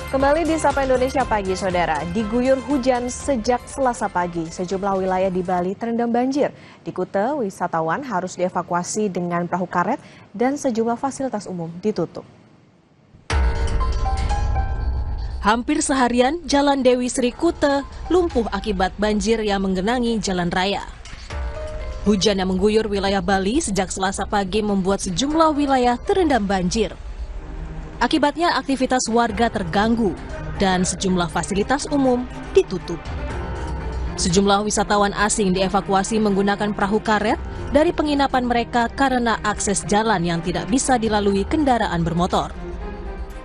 Kembali di Sapa Indonesia Pagi, Saudara. Diguyur hujan sejak Selasa pagi, sejumlah wilayah di Bali terendam banjir. Di Kuta, wisatawan harus dievakuasi dengan perahu karet dan sejumlah fasilitas umum ditutup. Hampir seharian, Jalan Dewi Sri Kuta lumpuh akibat banjir yang menggenangi jalan raya. Hujan yang mengguyur wilayah Bali sejak Selasa pagi membuat sejumlah wilayah terendam banjir. Akibatnya aktivitas warga terganggu dan sejumlah fasilitas umum ditutup. Sejumlah wisatawan asing dievakuasi menggunakan perahu karet dari penginapan mereka karena akses jalan yang tidak bisa dilalui kendaraan bermotor.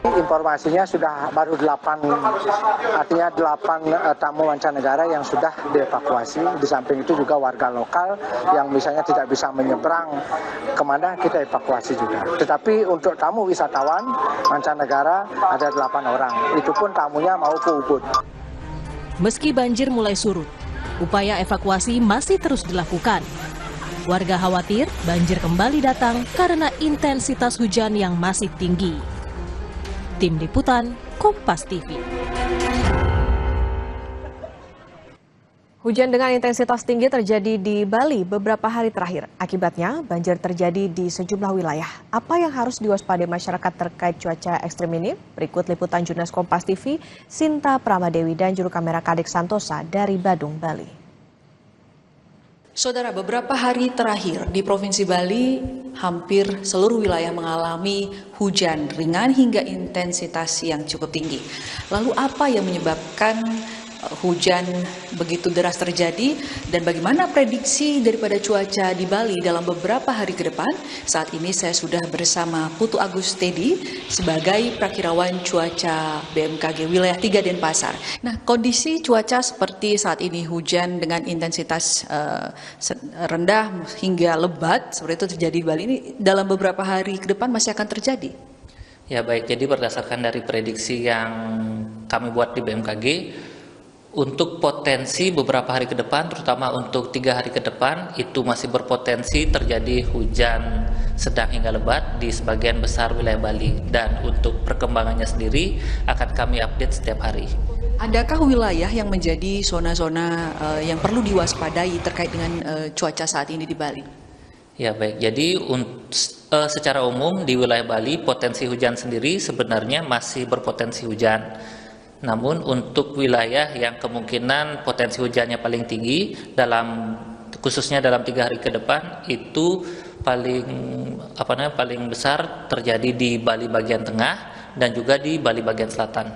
Informasinya sudah baru 8, artinya 8 tamu mancanegara yang sudah dievakuasi. Di samping itu juga warga lokal yang misalnya tidak bisa menyeberang kemana kita evakuasi juga. Tetapi untuk tamu wisatawan mancanegara ada 8 orang, itu pun tamunya mau ke Ubud. Meski banjir mulai surut, upaya evakuasi masih terus dilakukan. Warga khawatir banjir kembali datang karena intensitas hujan yang masih tinggi. Tim Liputan, Kompas TV. Hujan dengan intensitas tinggi terjadi di Bali beberapa hari terakhir. Akibatnya, banjir terjadi di sejumlah wilayah. Apa yang harus diwaspadai masyarakat terkait cuaca ekstrim ini? Berikut liputan jurnalis Kompas TV, Sinta Pramadewi dan juru kamera Kadek Santosa dari Badung, Bali. Saudara, beberapa hari terakhir di Provinsi Bali, hampir seluruh wilayah mengalami hujan ringan hingga intensitas yang cukup tinggi. Lalu apa yang menyebabkan hujan begitu deras terjadi dan bagaimana prediksi daripada cuaca di Bali dalam beberapa hari ke depan? Saat ini saya sudah bersama Putu Agus Tedi sebagai prakirawan cuaca BMKG wilayah 3 Denpasar. Nah, kondisi cuaca seperti saat ini, hujan dengan intensitas rendah hingga lebat seperti itu terjadi di Bali, ini dalam beberapa hari ke depan masih akan terjadi? Ya baik, jadi berdasarkan dari prediksi yang kami buat di BMKG, untuk potensi beberapa hari ke depan, terutama untuk 3 hari ke depan, itu masih berpotensi terjadi hujan sedang hingga lebat di sebagian besar wilayah Bali. Dan untuk perkembangannya sendiri akan kami update setiap hari. Adakah wilayah yang menjadi zona-zona yang perlu diwaspadai terkait dengan cuaca saat ini di Bali? Ya baik, jadi secara umum di wilayah Bali potensi hujan sendiri sebenarnya masih berpotensi hujan. Namun untuk wilayah yang kemungkinan potensi hujannya paling tinggi khususnya dalam 3 hari ke depan itu paling besar terjadi di Bali bagian tengah dan juga di Bali bagian selatan.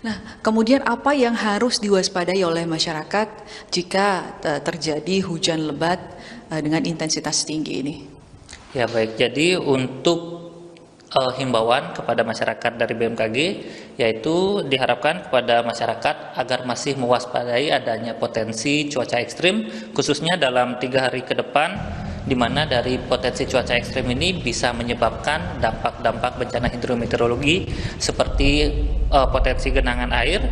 Nah, kemudian apa yang harus diwaspadai oleh masyarakat jika terjadi hujan lebat dengan intensitas tinggi ini? Ya baik, jadi untuk himbauan kepada masyarakat dari BMKG yaitu diharapkan kepada masyarakat agar masih mewaspadai adanya potensi cuaca ekstrim khususnya dalam 3 hari ke depan, di mana dari potensi cuaca ekstrim ini bisa menyebabkan dampak-dampak bencana hidrometeorologi seperti potensi genangan air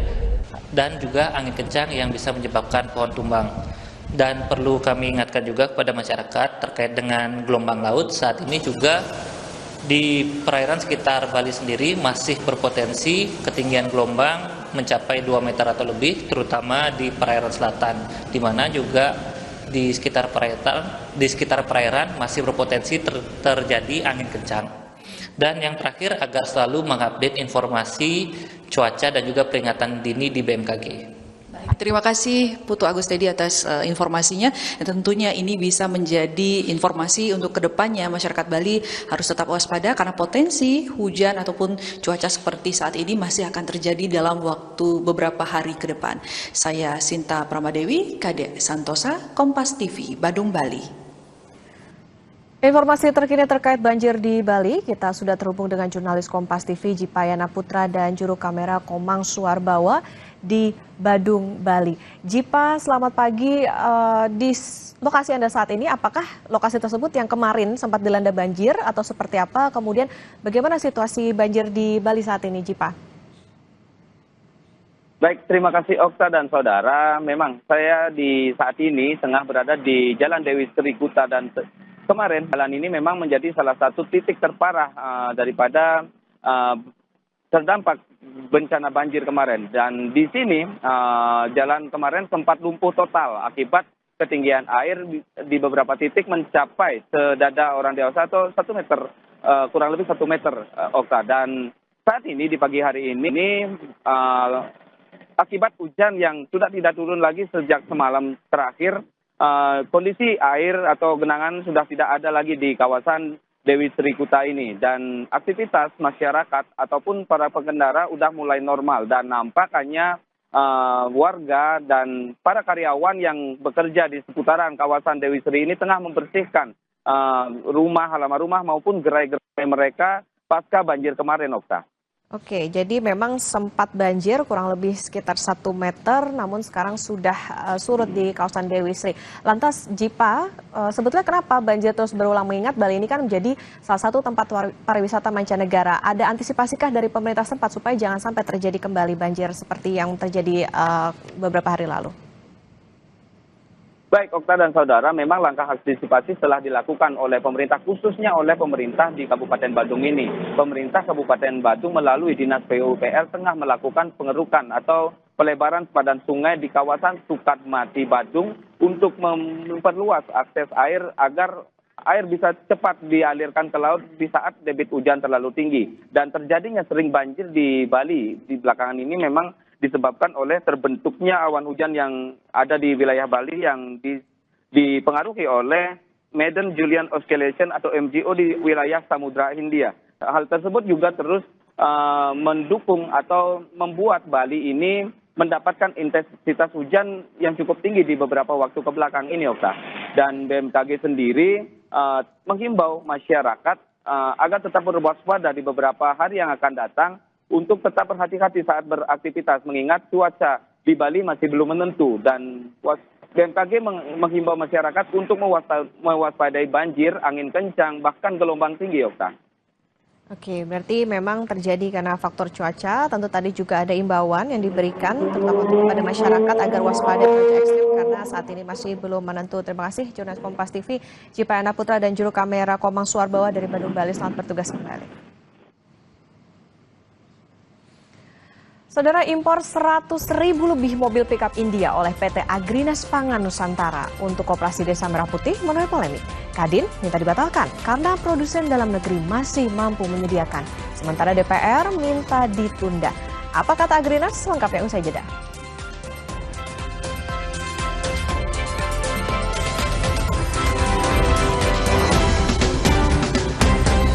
dan juga angin kencang yang bisa menyebabkan pohon tumbang. Dan perlu kami ingatkan juga kepada masyarakat terkait dengan gelombang laut. Saat ini juga di perairan sekitar Bali sendiri masih berpotensi ketinggian gelombang mencapai 2 meter atau lebih, terutama di perairan selatan, di mana juga di sekitar perairan masih berpotensi terjadi angin kencang. Dan yang terakhir, agar selalu mengupdate informasi cuaca dan juga peringatan dini di BMKG. Terima kasih Putu Agus Tedi atas informasinya. Dan tentunya ini bisa menjadi informasi untuk kedepannya masyarakat Bali harus tetap waspada karena potensi hujan ataupun cuaca seperti saat ini masih akan terjadi dalam waktu beberapa hari ke depan. Saya Sinta Pramadewi, Kadek Santosa, Kompas TV, Badung, Bali. Informasi terkini terkait banjir di Bali, kita sudah terhubung dengan jurnalis Kompas TV Jipayana Putra dan juru kamera Komang Suarbawa di Badung, Bali. Jipa, selamat pagi. Di lokasi Anda saat ini, apakah lokasi tersebut yang kemarin sempat dilanda banjir atau seperti apa? Kemudian bagaimana situasi banjir di Bali saat ini, Jipa? Baik, terima kasih Okta dan saudara. Memang saya di saat ini tengah berada di Jalan Dewi Sri Kuta dan kemarin jalan ini memang menjadi salah satu titik terparah daripada terdampak bencana banjir kemarin. Dan di sini jalan kemarin sempat lumpuh total akibat ketinggian air di beberapa titik mencapai sedada orang dewasa atau 1 meter, kurang lebih 1 meter, Okta. Dan saat ini di pagi hari ini akibat hujan yang sudah tidak turun lagi sejak semalam terakhir, kondisi air atau genangan sudah tidak ada lagi di kawasan Dewi Sri Kuta ini, dan aktivitas masyarakat ataupun para pengendara sudah mulai normal, dan nampak hanya warga dan para karyawan yang bekerja di seputaran kawasan Dewi Sri ini tengah membersihkan halaman rumah maupun gerai-gerai mereka pasca banjir kemarin, Okta. Oke, jadi memang sempat banjir kurang lebih sekitar 1 meter, namun sekarang sudah surut di kawasan Dewi Sri. Lantas Jipa, sebetulnya kenapa banjir terus berulang, mengingat Bali ini kan menjadi salah satu tempat pariwisata mancanegara. Ada antisipasikah dari pemerintah setempat supaya jangan sampai terjadi kembali banjir seperti yang terjadi beberapa hari lalu? Baik, Okta dan Saudara, memang langkah antisipasi telah dilakukan oleh pemerintah, khususnya oleh pemerintah di Kabupaten Badung ini. Pemerintah Kabupaten Badung melalui Dinas PUPR tengah melakukan pengerukan atau pelebaran sepadan sungai di kawasan Sukatmati Badung untuk memperluas akses air agar air bisa cepat dialirkan ke laut di saat debit hujan terlalu tinggi. Dan terjadinya sering banjir di Bali di belakangan ini memang disebabkan oleh terbentuknya awan hujan yang ada di wilayah Bali yang dipengaruhi oleh Madden Julian Oscillation atau MJO di wilayah Samudra Hindia. Hal tersebut juga terus mendukung atau membuat Bali ini mendapatkan intensitas hujan yang cukup tinggi di beberapa waktu kebelakang ini, Okta. Dan BMKG sendiri menghimbau masyarakat agar tetap berwaspada di beberapa hari yang akan datang, untuk tetap berhati-hati saat beraktivitas, mengingat cuaca di Bali masih belum menentu, dan BMKG menghimbau masyarakat untuk mewaspadai banjir, angin kencang, bahkan gelombang tinggi, Okta. Oke, berarti memang terjadi karena faktor cuaca. Tentu tadi juga ada imbauan yang diberikan terutama kepada masyarakat agar waspada cuaca ekstrim karena saat ini masih belum menentu. Terima kasih jurnalis Kompas TV Jipayana Putra dan juru kamera Komang Suarbawa dari Badung, Bali. Selamat bertugas kembali. Saudara, impor 100.000 lebih mobil pickup India oleh PT Agrinas Pangan Nusantara untuk Koperasi Desa Merah Putih menuai polemik. Kadin minta dibatalkan karena produsen dalam negeri masih mampu menyediakan. Sementara DPR minta ditunda. Apa kata Agrinas? Lengkapnya usai jeda.